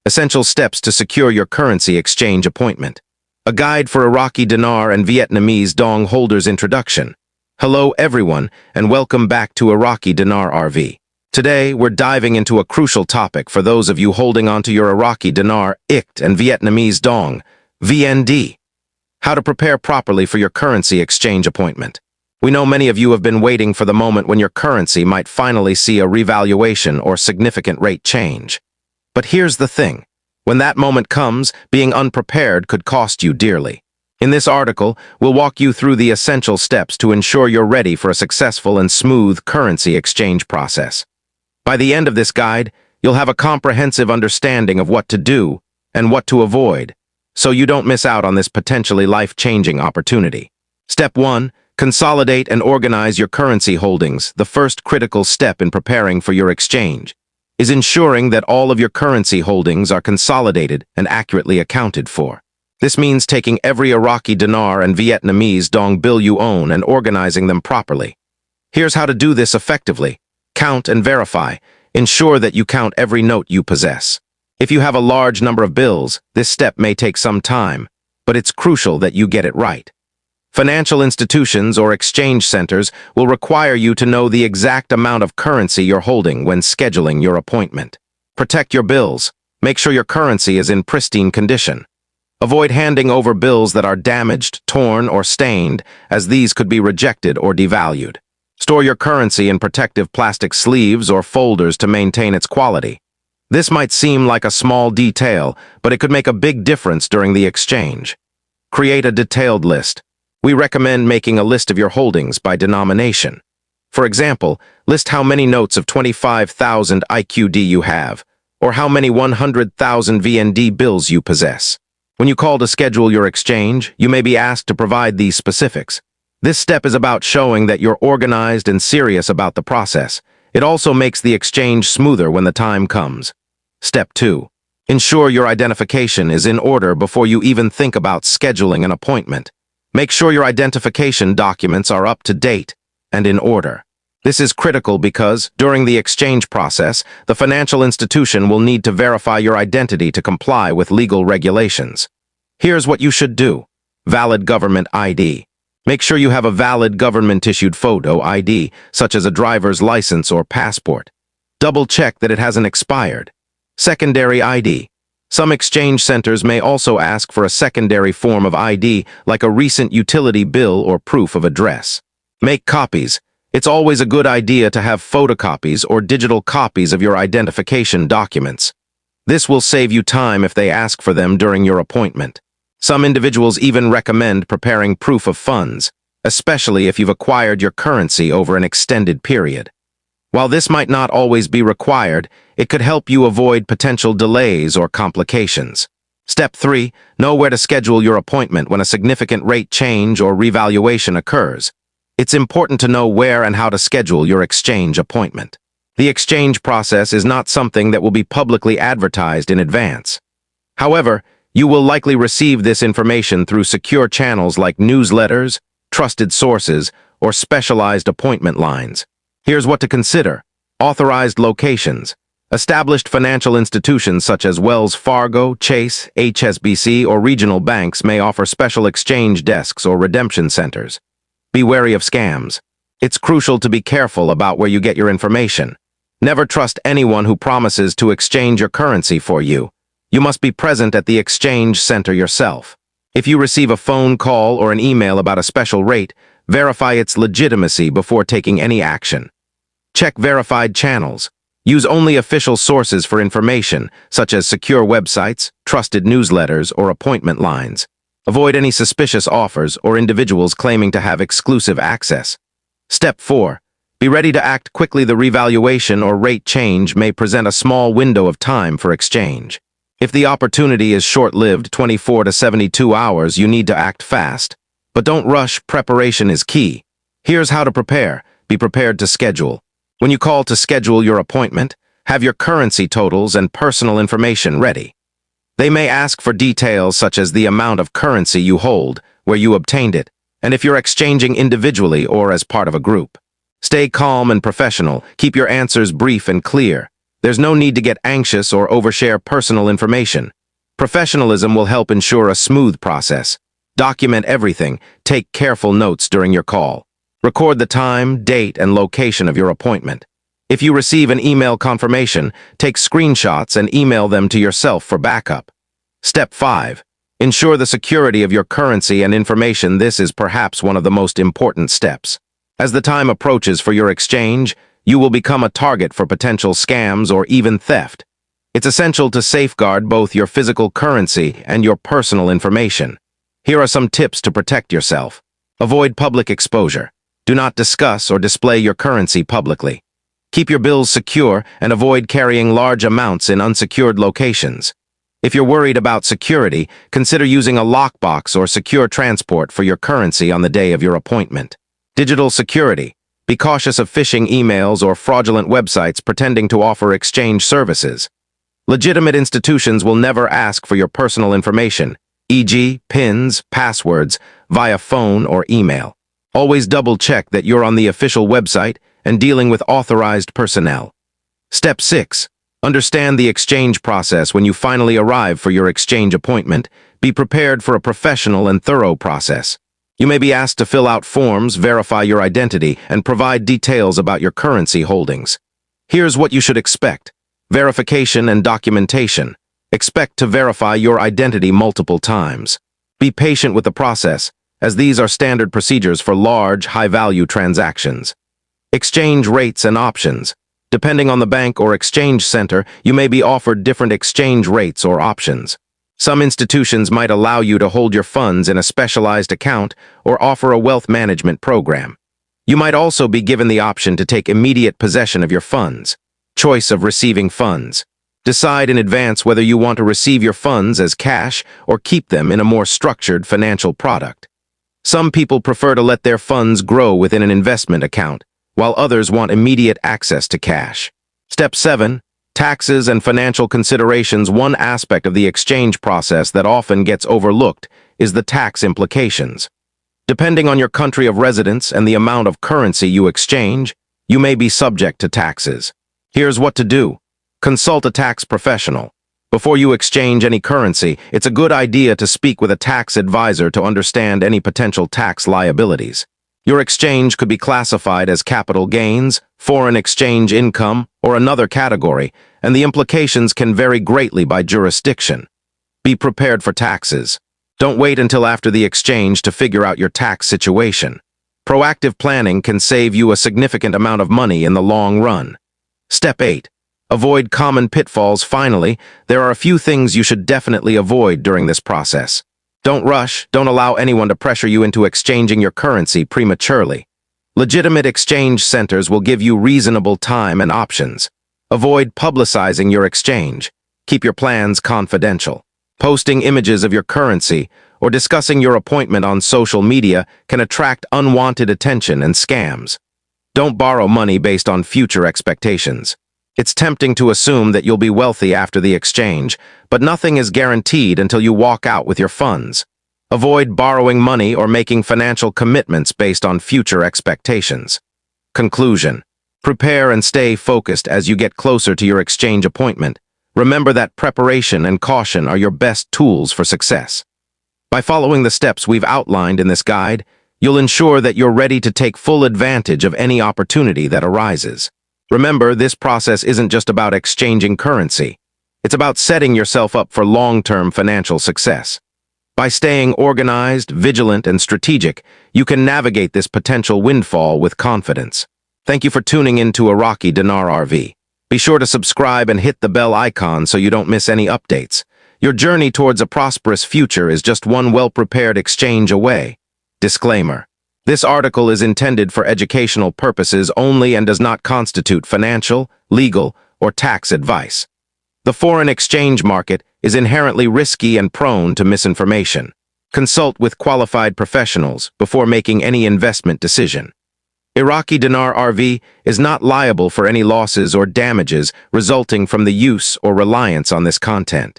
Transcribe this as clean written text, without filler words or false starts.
Essential steps to secure your currency exchange appointment. A guide for Iraqi Dinar and Vietnamese Dong holders introduction. Hello everyone, and welcome back to Iraqi Dinar RV. Today, we're diving into a crucial topic for those of you holding onto your Iraqi Dinar ICT and Vietnamese Dong, VND. How to prepare properly for your currency exchange appointment. We know many of you have been waiting for the moment when your currency might finally see a revaluation or significant rate change. But here's the thing. When that moment comes, being unprepared could cost you dearly. In this article, we'll walk you through the essential steps to ensure you're ready for a successful and smooth currency exchange process. By the end of this guide, you'll have a comprehensive understanding of what to do and what to avoid, so you don't miss out on this potentially life-changing opportunity. Step 1. Consolidate and organize your currency holdings. The first critical step in preparing for your exchange is ensuring that all of your currency holdings are consolidated and accurately accounted for. This means taking every Iraqi dinar and Vietnamese dong bill you own and organizing them properly. Here's how to do this effectively. Count and verify. Ensure that you count every note you possess. If you have a large number of bills, this step may take some time, but it's crucial that you get it right. Financial institutions or exchange centers will require you to know the exact amount of currency you're holding when scheduling your appointment. Protect your bills. Make sure your currency is in pristine condition. Avoid handing over bills that are damaged, torn, or stained, as these could be rejected or devalued. Store your currency in protective plastic sleeves or folders to maintain its quality. This might seem like a small detail, but it could make a big difference during the exchange. Create a detailed list. We recommend making a list of your holdings by denomination. For example, list how many notes of 25,000 IQD you have, or how many 100,000 VND bills you possess. When you call to schedule your exchange, you may be asked to provide these specifics. This step is about showing that you're organized and serious about the process. It also makes the exchange smoother when the time comes. Step 2. Ensure your identification is in order before you even think about scheduling an appointment. Make sure your identification documents are up to date and in order. This is critical because, during the exchange process, the financial institution will need to verify your identity to comply with legal regulations. Here's what you should do. Valid government ID. Make sure you have a valid government-issued photo ID, such as a driver's license or passport. Double-check that it hasn't expired. Secondary ID. Some exchange centers may also ask for a secondary form of ID, like a recent utility bill or proof of address. Make copies. It's always a good idea to have photocopies or digital copies of your identification documents. This will save you time if they ask for them during your appointment. Some individuals even recommend preparing proof of funds, especially if you've acquired your currency over an extended period. While this might not always be required, it could help you avoid potential delays or complications. Step 3. Know where to schedule your appointment when a significant rate change or revaluation occurs. It's important to know where and how to schedule your exchange appointment. The exchange process is not something that will be publicly advertised in advance. However, you will likely receive this information through secure channels like newsletters, trusted sources, or specialized appointment lines. Here's what to consider. Authorized locations. Established financial institutions such as Wells Fargo, Chase, HSBC, or regional banks may offer special exchange desks or redemption centers. Be wary of scams. It's crucial to be careful about where you get your information. Never trust anyone who promises to exchange your currency for you. You must be present at the exchange center yourself. If you receive a phone call or an email about a special rate, verify its legitimacy before taking any action. Check verified channels. Use only official sources for information, such as secure websites, trusted newsletters, or appointment lines. Avoid any suspicious offers or individuals claiming to have exclusive access. Step 4. Be ready to act quickly. The revaluation or rate change may present a small window of time for exchange. If the opportunity is short-lived, 24 to 72 hours, you need to act fast. But don't rush. Preparation is key. Here's how to prepare. Be prepared to schedule. When you call to schedule your appointment, have your currency totals and personal information ready. They may ask for details such as the amount of currency you hold, where you obtained it, and if you're exchanging individually or as part of a group. Stay calm and professional. Keep your answers brief and clear. There's no need to get anxious or overshare personal information. Professionalism will help ensure a smooth process. Document everything, take careful notes during your call. Record the time, date, and location of your appointment. If you receive an email confirmation, take screenshots and email them to yourself for backup. Step 5. Ensure the security of your currency and information. This is perhaps one of the most important steps. As the time approaches for your exchange, you will become a target for potential scams or even theft. It's essential to safeguard both your physical currency and your personal information. Here are some tips to protect yourself. Avoid public exposure. Do not discuss or display your currency publicly. Keep your bills secure and avoid carrying large amounts in unsecured locations. If you're worried about security, consider using a lockbox or secure transport for your currency on the day of your appointment. Digital security. Be cautious of phishing emails or fraudulent websites pretending to offer exchange services. Legitimate institutions will never ask for your personal information, e.g., PINs, passwords, via phone or email. Always double-check that you're on the official website and dealing with authorized personnel. Step 6. Understand the exchange process. When you finally arrive for your exchange appointment, be prepared for a professional and thorough process. You may be asked to fill out forms, verify your identity, and provide details about your currency holdings. Here's what you should expect. Verification and documentation. Expect to verify your identity multiple times. Be patient with the process, as these are standard procedures for large, high-value transactions. Exchange rates and options. Depending on the bank or exchange center, you may be offered different exchange rates or options. Some institutions might allow you to hold your funds in a specialized account or offer a wealth management program. You might also be given the option to take immediate possession of your funds. Choice of receiving funds. Decide in advance whether you want to receive your funds as cash or keep them in a more structured financial product. Some people prefer to let their funds grow within an investment account, while others want immediate access to cash. Step 7. Taxes and financial considerations. One aspect of the exchange process that often gets overlooked is the tax implications. Depending on your country of residence and the amount of currency you exchange, you may be subject to taxes. Here's what to do. Consult a tax professional. Before you exchange any currency, it's a good idea to speak with a tax advisor to understand any potential tax liabilities. Your exchange could be classified as capital gains, foreign exchange income, or another category, and the implications can vary greatly by jurisdiction. Be prepared for taxes. Don't wait until after the exchange to figure out your tax situation. Proactive planning can save you a significant amount of money in the long run. Step 8. Avoid common pitfalls. Finally, there are a few things you should definitely avoid during this process. Don't rush. Don't allow anyone to pressure you into exchanging your currency prematurely. Legitimate exchange centers will give you reasonable time and options. Avoid publicizing your exchange. Keep your plans confidential. Posting images of your currency or discussing your appointment on social media can attract unwanted attention and scams. Don't borrow money based on future expectations. It's tempting to assume that you'll be wealthy after the exchange, but nothing is guaranteed until you walk out with your funds. Avoid borrowing money or making financial commitments based on future expectations. Conclusion. Prepare and stay focused as you get closer to your exchange appointment. Remember that preparation and caution are your best tools for success. By following the steps we've outlined in this guide, you'll ensure that you're ready to take full advantage of any opportunity that arises. Remember, this process isn't just about exchanging currency. It's about setting yourself up for long-term financial success. By staying organized, vigilant, and strategic, you can navigate this potential windfall with confidence. Thank you for tuning in to Iraqi Dinar RV. Be sure to subscribe and hit the bell icon so you don't miss any updates. Your journey towards a prosperous future is just one well-prepared exchange away. Disclaimer. This article is intended for educational purposes only and does not constitute financial, legal, or tax advice. The foreign exchange market is inherently risky and prone to misinformation. Consult with qualified professionals before making any investment decision. Iraqi Dinar RV is not liable for any losses or damages resulting from the use or reliance on this content.